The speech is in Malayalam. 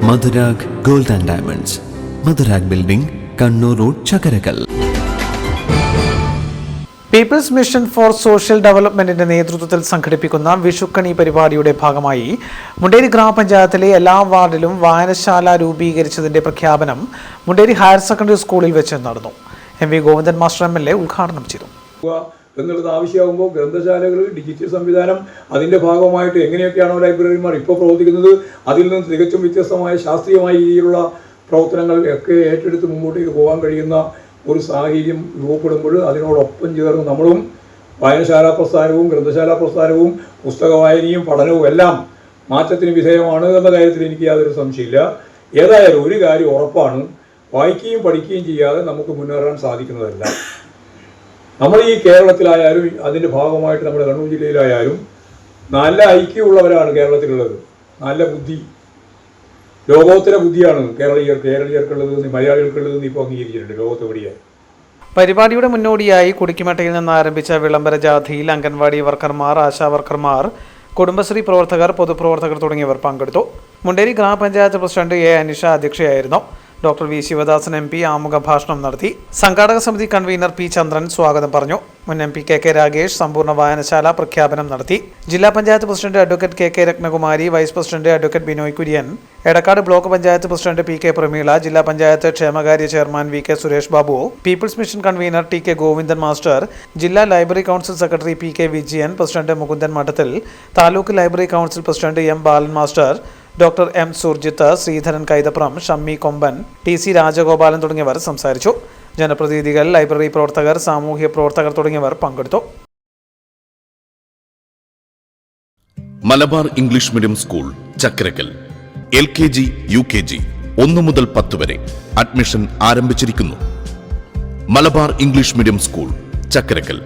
Madhurag gold and diamonds, Madhurag building, Kannur road, Chakkarakkal. People's mission for social ഡെവലപ്മെന്റിന്റെ നേതൃത്വത്തിൽ സംഘടിപ്പിക്കുന്ന വിഷുക്കണി പരിപാടിയുടെ ഭാഗമായി മുണ്ടേരി ഗ്രാമപഞ്ചായത്തിലെ എല്ലാ വാർഡിലും വായനശാല രൂപീകരിച്ചതിന്റെ പ്രഖ്യാപനം മുണ്ടേരി ഹയർ സെക്കൻഡറി സ്കൂളിൽ വെച്ച് നടന്നു. M V Govindan master MLA ഉദ്ഘാടനം ചെയ്തു. എന്നുള്ളത് ആവശ്യമാകുമ്പോൾ ഗ്രന്ഥശാലകൾ, ഡിജിറ്റൽ സംവിധാനം, അതിൻ്റെ ഭാഗമായിട്ട് എങ്ങനെയൊക്കെയാണോ ലൈബ്രറിമാർ ഇപ്പോൾ പ്രവർത്തിക്കുന്നത് അതിൽ നിന്ന് തികച്ചും വ്യത്യസ്തമായ ശാസ്ത്രീയമായ രീതിയിലുള്ള പ്രവർത്തനങ്ങൾ ഒക്കെ ഏറ്റെടുത്ത് മുമ്പോട്ടേക്ക് പോകാൻ കഴിയുന്ന ഒരു സാഹചര്യം രൂപപ്പെടുമ്പോൾ അതിനോടൊപ്പം ചേർന്ന് നമ്മളും വായനശാല പ്രസ്ഥാനവും ഗ്രന്ഥശാല പ്രസ്ഥാനവും പുസ്തക വായനയും പഠനവും എല്ലാം മാറ്റത്തിന് വിധേയമാണ് എന്ന കാര്യത്തിൽ എനിക്ക് യാതൊരു സംശയമില്ല. ഏതായാലും ഒരു കാര്യം ഉറപ്പാണ്, വായിക്കുകയും പഠിക്കുകയും ചെയ്യാതെ നമുക്ക് മുന്നേറാൻ സാധിക്കുന്നതല്ല. നമ്മൾ ഈ കേരളത്തിലായാലും അതിൻ്റെ ഭാഗമായിട്ട് നമ്മുടെ കണ്ണൂർ ജില്ലയിലായാലും നല്ല ഐക്യമുള്ളവരാണ് കേരളത്തിലുള്ളത്. നല്ല ബുദ്ധി, ലോകോത്തര ബുദ്ധിയാണ് കേരളീയർക്കുള്ളത്, മലയാളികൾക്കുള്ളതെന്ന് ഇപ്പോൾ അംഗീകരിച്ചിട്ടുണ്ട് ലോകത്തെവിടെയായി. പരിപാടിയുടെ മുന്നോടിയായി കുടിക്കുമട്ടയിൽ നിന്ന് ആരംഭിച്ച വിളംബര ജാഥയിൽ അംഗൻവാടി വർക്കർമാർ, ആശാ വർക്കർമാർ, കുടുംബശ്രീ പ്രവർത്തകർ, പൊതുപ്രവർത്തകർ തുടങ്ങിയവർ പങ്കെടുത്തു. മുണ്ടേരി ഗ്രാമപഞ്ചായത്ത് പ്രസിഡന്റ് A. അനിഷ അധ്യക്ഷയായിരുന്നു. Doctor V. ശിവദാസൻ MP ആമുഖ ഭാഷണം നടത്തി. സംഘാടക സമിതി കൺവീനർ P. ചന്ദ്രൻ സ്വാഗതം പറഞ്ഞു. മുൻ MP KK രാഗേഷ് സമ്പൂർണ്ണ വായനശാല പ്രഖ്യാപനം നടത്തി. ജില്ലാ panchayat president advocate KK Rathnakumari, vice president advocate Binoy Kurian, Edakkad block panchayat president PK Prameela, ജില്ലാ പഞ്ചായത്ത് ക്ഷേമകാര്യ chairman VK Suresh Babu, people's mission convener TK Govindan master, ജില്ലാ library council secretary PK Vijayan, president Mukundan Madathil, taluk library council president M. Balan master, doctor M. Surjith, Sreedharan Kaithapram, Shammi Kompan, TC Rajagopalan തുടങ്ങിയവർ സംസാരിച്ചു. ജനപ്രതിനിധികൾ, ലൈബ്രറി പ്രവർത്തകർ, സാമൂഹ്യ പ്രവർത്തകർ തുടങ്ങിയവർ പങ്കെടുത്തു. Malabar English medium school Chakkarakkal. LKG, UKG 1 മുതൽ 10 വരെ അഡ്മിഷൻ ആരംഭിച്ചിരിക്കുന്നു. Malabar English medium school Chakkarakkal.